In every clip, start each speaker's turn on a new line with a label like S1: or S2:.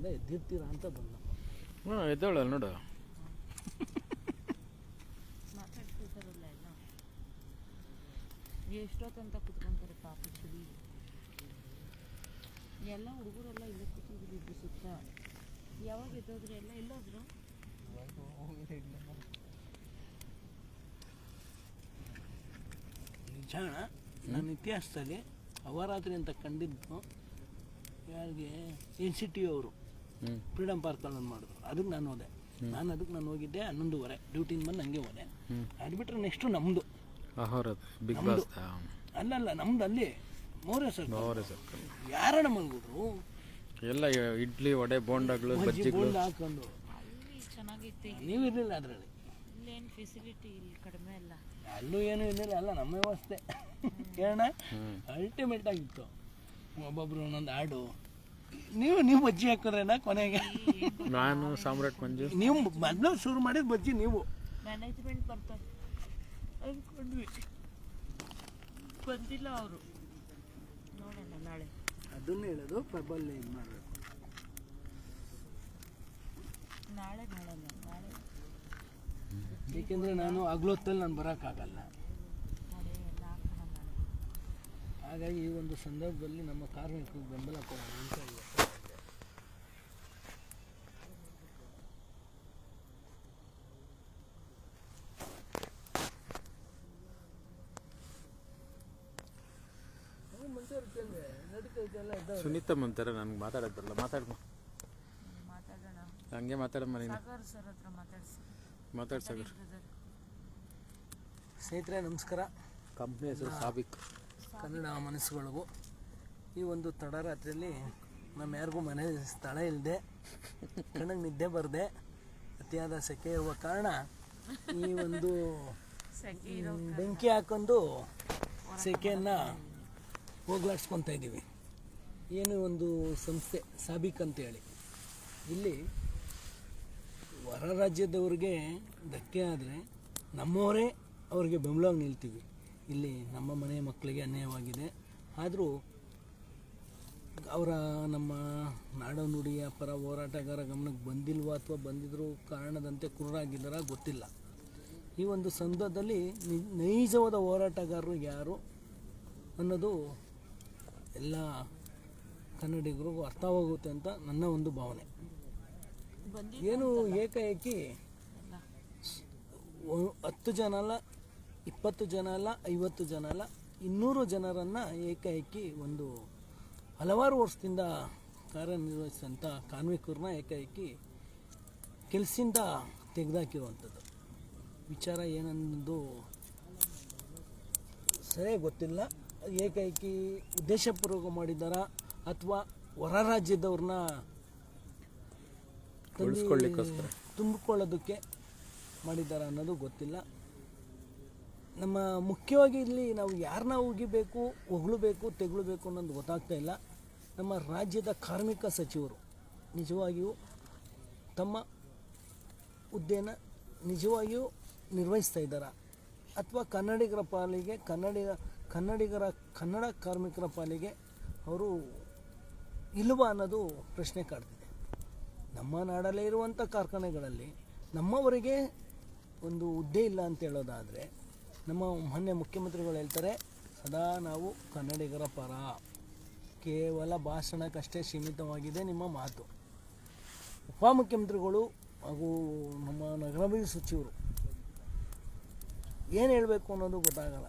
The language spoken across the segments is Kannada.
S1: ಮಲಗಿರೋದ್ರಿಂದ ಎದ್ದಿರ್ತೀರಾ ಅಂತ ಬಂದಪ್ಪ.
S2: ಎದ್ದೇಳಲ್ಲ ನೋಡು.
S3: ಮಾತಾಡ್ತಿರ್ತಾರಲ್ಲ ಎಲ್ಲ ಎಷ್ಟೊತ್ತಂತ ಕುತ್ಕೊಂತಾರೆ ಪಾಪ ಚಳಿ. ಎಲ್ಲ ಹುಡುಗರೆಲ್ಲ ಇಲ್ಲೇ ಕೂತಿದ್ರು ಇದ್ದು ಸುತ್ತ. ಯಾವಾಗ ಎದ್ದೋದ್ರು ಎಲ್ಲ ಎಲ್ಲೋದ್ರು?
S1: ನಿಜ ನನ್ನ ಇತಿಹಾಸದಲ್ಲಿ ಅವರಾತ್ರಿ ಅಂತ ಕಂಡಿದ್ದು ಯಾರಿಗೆ NCT ಅವರು ಫ್ರೀಡಮ್ ಪಾರ್ಕಲ್ಲಿ ಒಂದು ಮಾಡಿದ್ರು. ಅದಕ್ಕೆ ನಾನು ಹೋದೆ. ನಾನು ಹೋಗಿದ್ದೆ 11:30 ಡ್ಯೂಟಿಯಿಂದ ಬಂದು ಹಂಗೆ ಹೋದೆ. ಅದು ಬಿಟ್ಟರೆ ನೆಕ್ಸ್ಟು ನಮ್ಮದು
S2: ಬಿಗ್ ಬಾಸ್
S1: ಅಲ್ಲಲ್ಲ ನಮ್ದು ಅಲ್ಲಿ ಮೌರ್ಯ ಸರ್ಕಲ್ ಯಾರಣ್ಣ ಮಲ್ಗಿದ್ರು
S2: ಎಲ್ಲ ಇಡ್ಲಿ ವಡೆ ಬೋಂಡಗಳು
S1: ಬೋಂಡ ಹಾಕೊಂಡು.
S3: ಅಲ್ಲಿ ಚೆನ್ನಾಗಿತ್ತು.
S1: ನೀವು ಇರಲಿಲ್ಲ ಅದರಲ್ಲಿ.
S3: ಇಲ್ಲೇನು ಫೆಸಿಲಿಟಿ ಇಲ್ಲಿ ಕಡಿಮೆ ಅಲ್ಲ.
S1: ಅಲ್ಲೂ ಏನೂ ಇರಲಿಲ್ಲ. ಅಲ್ಲ ನಮ್ಮ ವ್ಯವಸ್ಥೆ ಕೇಳೋಣ ಅಲ್ಟಿಮೇಟ್ ಆಗಿತ್ತು. ಒಬ್ಬೊಬ್ರು ಒಂದೊಂದು ಹಾಡು. ನೀವು ಬಜ್ಜಿ ಹಾಕಿದ್ರೇನ ಕೊನೆಗೆ?
S2: ನಾನು ಸಾಮ್ರಾಟ್ ಮಂಜು.
S1: ನೀವು ಮೊದಲು ಶುರು ಮಾಡಿದ ಬಜ್ಜಿ ನೀವು.
S3: ಮ್ಯಾನೇಜ್ಮೆಂಟ್ ಬರ್ತಾರೆ ಅಂದ್ಕೊಂಡ್ವಿ, ಬಂದಿಲ್ಲ ಅವರು. ನೋಡೋಣ ನಾಳೆ.
S1: ಅದನ್ನು ಹೇಳೋದು ಪ್ರಬಲ್ಯ ಇದು ಮಾಡಬೇಕು.
S3: ನಾಳೆ ನೋಡೋಣ. ನಾಳೆ
S1: ಏಕೆಂದರೆ ನಾನು ಹಗಲೊತ್ತಲ್ಲಿ ನಾನು ಬರೋಕ್ಕಾಗಲ್ಲ.
S3: ನಾಳೆ ಎಲ್ಲ ಹಾಕೋಣ ನಾಳೆ.
S1: ಹಾಗಾಗಿ ಈ ಒಂದು ಸಂದರ್ಭದಲ್ಲಿ ನಮ್ಮ ಕಾರ್ಮಿಕರಿಗೆ ಬೆಂಬಲ ಕೊಡೋಣ ಅಂತ ಇದೆ.
S2: ಸುನೀತಾ ಅಂತಾರೆ, ನನಗೆ ಮಾತಾಡೋದು ಬರಲ್ಲ. ಮಾತಾಡಮ್ಮ,
S3: ಮಾತಾಡೋಣ.
S2: ಹಂಗೆ ಮಾತಾಡಮ್ಮ ನೀನು.
S3: ಸಾಗರ್ ಸರ್ ಹತ್ರ
S2: ಮಾತಾಡಿ ಸಾಗರ್.
S1: ಸ್ನೇಹಿತರೆ ನಮಸ್ಕಾರ.
S2: ಕಂಪ್ನಿ ಹೆಸರು ಸಾಬಿಕ್.
S1: ಕನ್ನಡ ಮನಸ್ಸುಗಳಿಗೂ ಈ ಒಂದು ತಡರಾತ್ರಿಯಲ್ಲಿ ನಮ್ಮ ಯಾರಿಗೂ ಮನೆ ಸ್ಥಳ ಇಲ್ಲದೆ ಕಣ್ಣಿಗೆ ನಿದ್ದೆ ಬರದೆ ಅತಿಯಾದ ಸೆಕೆ ಇರುವ ಕಾರಣ ಈ ಒಂದು ಬೆಂಕಿ ಹಾಕೊಂಡು ಸೆಕೆಯನ್ನು ಹೋಗ್ಲಾಡ್ಸ್ಕೊತಾ ಇದ್ದೀವಿ. ಏನು ಒಂದು ಸಂಸ್ಥೆ ಸಾಬಿಕ್ ಅಂತೇಳಿ, ಇಲ್ಲಿ ಹೊರ ರಾಜ್ಯದವ್ರಿಗೆ ಧಕ್ಕೆ ಆದರೆ ನಮ್ಮವರೇ ಅವ್ರಿಗೆ ಬೆಂಬಲವಾಗಿ ನಿಲ್ತೀವಿ. ಇಲ್ಲಿ ನಮ್ಮ ಮನೆ ಮಕ್ಕಳಿಗೆ ಅನ್ಯಾಯವಾಗಿದೆ. ಆದರೂ ಅವರ ನಮ್ಮ ನಾಡು ನುಡಿಯ ಪರ ಹೋರಾಟಗಾರ ಗಮನಕ್ಕೆ ಬಂದಿಲ್ವೋ ಅಥವಾ ಬಂದಿದ್ದರೂ ಕಾರಣದಂತೆ ಕುರುಡಾಗಿದ್ದಾರ ಗೊತ್ತಿಲ್ಲ. ಈ ಒಂದು ಸಂದರ್ಭದಲ್ಲಿ ನೈಜವಾದ ಹೋರಾಟಗಾರರು ಯಾರು ಅನ್ನೋದು ಎಲ್ಲ ಕನ್ನಡಿಗರಿಗೂ ಅರ್ಥವಾಗುತ್ತೆ ಅಂತ ನನ್ನ ಒಂದು ಭಾವನೆ. ಏನು ಏಕಾಏಕಿ 10 ಜನ ಅಲ್ಲ, 20 ಜನ ಅಲ್ಲ, 50 ಜನ ಅಲ್ಲ, 200 ಜನರನ್ನು ಏಕಾಏಕಿ ಒಂದು ಹಲವಾರು ವರ್ಷದಿಂದ ಕಾರ್ಯನಿರ್ವಹಿಸಿದಂಥ ಕಾರ್ಮಿಕರನ್ನ ಏಕಾಏಕಿ ಕೆಲಸದಿಂದ ತೆಗೆದಾಕಿರುವಂಥದ್ದು. ವಿಚಾರ ಏನನ್ನೋದು ಸರಿಯಾಗಿ ಗೊತ್ತಿಲ್ಲ. ಏಕಾಏಕಿ ಉದ್ದೇಶಪೂರ್ವಕ ಮಾಡಿದ್ದಾರ ಅಥವಾ ಹೊರ ರಾಜ್ಯದವ್ರನ್ನ ತುಂಬಿಕೊಳ್ಳೋದಕ್ಕೆ ಮಾಡಿದ್ದಾರೆ ಅನ್ನೋದು ಗೊತ್ತಿಲ್ಲ. ನಮ್ಮ ಮುಖ್ಯವಾಗಿ ಇಲ್ಲಿ ನಾವು ಯಾರನ್ನ ಉಗಿಬೇಕು, ಹೊಗಳಬೇಕು, ತೆಗಳಬೇಕು ಅನ್ನೋದು ಗೊತ್ತಾಗ್ತಾ ಇಲ್ಲ. ನಮ್ಮ ರಾಜ್ಯದ ಕಾರ್ಮಿಕ ಸಚಿವರು ನಿಜವಾಗಿಯೂ ತಮ್ಮ ಹುದ್ದೆನ ನಿಜವಾಗಿಯೂ ನಿರ್ವಹಿಸ್ತಾ ಇದ್ದಾರಾ ಅಥವಾ ಕನ್ನಡಿಗರ ಪಾಲಿಗೆ ಕನ್ನಡ ಕಾರ್ಮಿಕರ ಪಾಲಿಗೆ ಅವರು ಇಲ್ವಾ ಅನ್ನೋದು ಪ್ರಶ್ನೆ ಕಾಡ್ತಿದೆ. ನಮ್ಮ ನಾಡಲ್ಲೇ ಇರುವಂಥ ಕಾರ್ಖಾನೆಗಳಲ್ಲಿ ನಮ್ಮವರಿಗೆ ಒಂದು ಹುದ್ದೆ ಇಲ್ಲ ಅಂತ ಹೇಳೋದಾದರೆ ನಮ್ಮ ಮಾನ್ಯ ಮುಖ್ಯಮಂತ್ರಿಗಳು ಹೇಳ್ತಾರೆ, ಸದಾ ನಾವು ಕನ್ನಡಿಗರ ಪರ, ಕೇವಲ ಭಾಷಣಕ್ಕಷ್ಟೇ ಸೀಮಿತವಾಗಿದೆ ನಿಮ್ಮ ಮಾತು. ಉಪಮುಖ್ಯಮಂತ್ರಿಗಳು ಹಾಗೂ ನಮ್ಮ ನಗರಾಭಿವೃದ್ಧಿ ಸಚಿವರು ಏನು ಹೇಳಬೇಕು ಅನ್ನೋದು ಗೊತ್ತಾಗಲ್ಲ.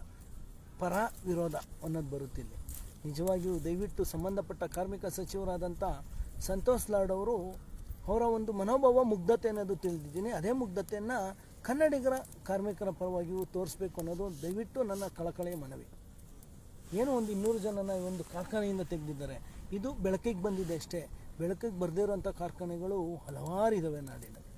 S1: ಪರ ವಿರೋಧ ಅನ್ನೋದು ಬರುತ್ತಿಲ್ಲ. ನಿಜವಾಗಿಯೂ ದಯವಿಟ್ಟು ಸಂಬಂಧಪಟ್ಟ ಕಾರ್ಮಿಕ ಸಚಿವರಾದಂಥ ಸಂತೋಷ್ ಲಾಡ್ ಅವರು ಅವರ ಒಂದು ಮನೋಭಾವ ಮುಗ್ಧತೆ ಅನ್ನೋದು ತಿಳಿದಿದ್ದೀನಿ. ಅದೇ ಮುಗ್ಧತೆಯನ್ನು ಕನ್ನಡಿಗರ ಕಾರ್ಮಿಕರ ಪರವಾಗಿಯೂ ತೋರಿಸ್ಬೇಕು ಅನ್ನೋದು ದಯವಿಟ್ಟು ನನ್ನ ಕಳಕಳಿಯ ಮನವಿ. ಏನೋ ಒಂದು 200 ಜನನ ಒಂದು ಕಾರ್ಖಾನೆಯಿಂದ ತೆಗೆದಿದ್ದಾರೆ. ಇದು ಬೆಳಕಿಗೆ ಬಂದಿದೆ ಅಷ್ಟೇ. ಬೆಳಕಿಗೆ ಬರದೇ ಇರುವಂಥ ಕಾರ್ಖಾನೆಗಳು ಹಲವಾರು ಇದ್ದಾವೆ ನಾಡಿನಲ್ಲಿ.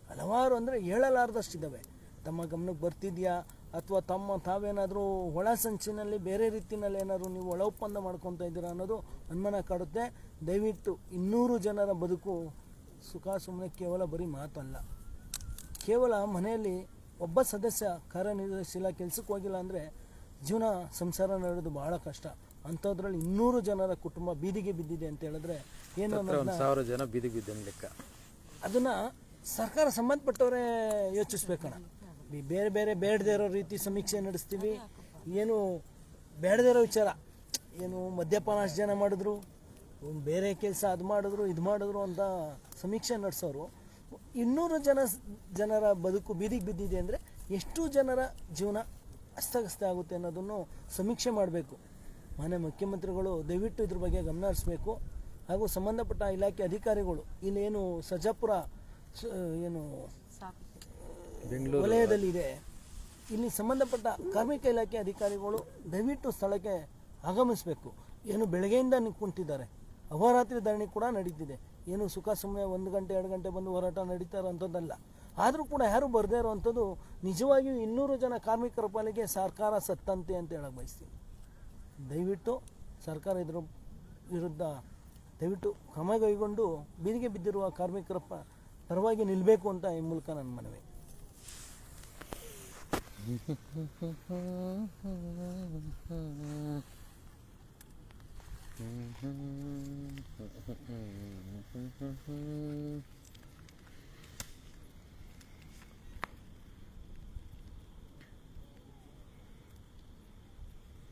S1: ಹಲವಾರು ಅಂದರೆ ಹೇಳಲಾರ್ದಷ್ಟಿದ್ದಾವೆ. ತಮ್ಮ ಗಮನಕ್ಕೆ ಬರ್ತಿದೆಯಾ ಅಥವಾ ತಾವೇನಾದರೂ ಒಳ ಸಂಚಿನಲ್ಲಿ ಬೇರೆ ರೀತಿಯಲ್ಲಿ ಏನಾದರೂ ನೀವು ಒಳ ಒಪ್ಪಂದ ಮಾಡ್ಕೊತಾ ಇದ್ದೀರಾ ಅನ್ನೋದು ಅನುಮಾನ ಕಾಡುತ್ತೆ. ದಯವಿಟ್ಟು 200 ಜನರ ಬದುಕು ಸುಖ ಸುಮ್ಮನೆ ಕೇವಲ ಬರೀ ಮಾತಲ್ಲ. ಕೇವಲ ಮನೆಯಲ್ಲಿ ಒಬ್ಬ ಸದಸ್ಯ ಕಾರ್ಯನಿರ್ವಹಿಸಿಲ್ಲ, ಕೆಲಸಕ್ಕೆ ಹೋಗಿಲ್ಲ ಅಂದರೆ ಜೀವನ ಸಂಸಾರ ನಡೆಯೋದು ಭಾಳ ಕಷ್ಟ. ಅಂಥದ್ರಲ್ಲಿ 200 ಜನರ ಕುಟುಂಬ ಬೀದಿಗೆ ಬಿದ್ದಿದೆ ಅಂತ ಹೇಳಿದ್ರೆ ಏನು
S2: ಒಂದು
S1: ಅನ್ನೋದನ್ನ
S2: 1000 ಜನ ಬೀದಿಗೆ ಬಿದ್ದಂಗೆ ಲೆಕ್ಕ.
S1: ಅದನ್ನು ಸರ್ಕಾರ ಸಂಬಂಧಪಟ್ಟವರೇ ಯೋಚಿಸ್ಬೇಕಣ್ಣ. ಬೇರೆ ಬೇರೆ ಬೇಡದೇ ಇರೋ ರೀತಿ ಸಮೀಕ್ಷೆ ನಡೆಸ್ತೀವಿ, ಏನು ಬೇಡದೇ ಇರೋ ವಿಚಾರ, ಏನು ಮದ್ಯಪಾನ ಅಷ್ಟು ಜನ ಮಾಡಿದ್ರು, ಬೇರೆ ಕೆಲಸ ಅದು ಮಾಡಿದ್ರು ಇದು ಮಾಡಿದ್ರು ಅಂತ ಸಮೀಕ್ಷೆ ನಡೆಸೋರು 200 ಜನರ ಬದುಕು ಬೀದಿಗೆ ಬಿದ್ದಿದೆ ಅಂದರೆ ಎಷ್ಟು ಜನರ ಜೀವನ ಅಸ್ತವ್ಯಸ್ತ ಆಗುತ್ತೆ ಅನ್ನೋದನ್ನು ಸಮೀಕ್ಷೆ ಮಾಡಬೇಕು. ಮಾನ್ಯ ಮುಖ್ಯಮಂತ್ರಿಗಳು ದಯವಿಟ್ಟು ಇದ್ರ ಬಗ್ಗೆ ಗಮನ ಹರಿಸಬೇಕು. ಹಾಗೂ ಸಂಬಂಧಪಟ್ಟ ಇಲಾಖೆ ಅಧಿಕಾರಿಗಳು ಇಲ್ಲೇನು ಸರ್ಜಾಪುರ ಏನು
S2: ಬೆಂಗಳೂರು
S1: ವಲಯದಲ್ಲಿದೆ, ಇಲ್ಲಿ ಸಂಬಂಧಪಟ್ಟ ಕಾರ್ಮಿಕ ಇಲಾಖೆ ಅಧಿಕಾರಿಗಳು ದಯವಿಟ್ಟು ಸ್ಥಳಕ್ಕೆ ಆಗಮಿಸಬೇಕು. ಏನು ಬೆಳಗ್ಗೆಯಿಂದ ಕುಂತಿದ್ದಾರೆ, ಅಹೋರಾತ್ರಿ ಧರಣಿ ಕೂಡ ನಡೀತಿದೆ. ಏನು ಸುಖ ಸುಮ್ಮನೆ 1 ಗಂಟೆ 2 ಗಂಟೆ ಬಂದು ಹೋರಾಟ ನಡೀತಾ ಇರೋವಂಥದ್ದಲ್ಲ. ಆದರೂ ಕೂಡ ಯಾರು ಬರದೇ ಇರೋವಂಥದ್ದು ನಿಜವಾಗಿಯೂ 200 ಜನ ಕಾರ್ಮಿಕರ ಪಾಲಿಗೆ ಸರ್ಕಾರ ಸತ್ತಂತೆ ಅಂತ ಹೇಳಕ್ಕೆ ಬಯಸ್ತೀನಿ. ದಯವಿಟ್ಟು ಸರ್ಕಾರ ಇದರ ವಿರುದ್ಧ ದಯವಿಟ್ಟು ಕ್ರಮ ಕೈಗೊಂಡು ಬೀದಿಗೆ ಬಿದ್ದಿರುವ ಕಾರ್ಮಿಕರ ಪರವಾಗಿ ನಿಲ್ಲಬೇಕು ಅಂತ ಈ ಮೂಲಕ ನನ್ನ ಮನವಿ.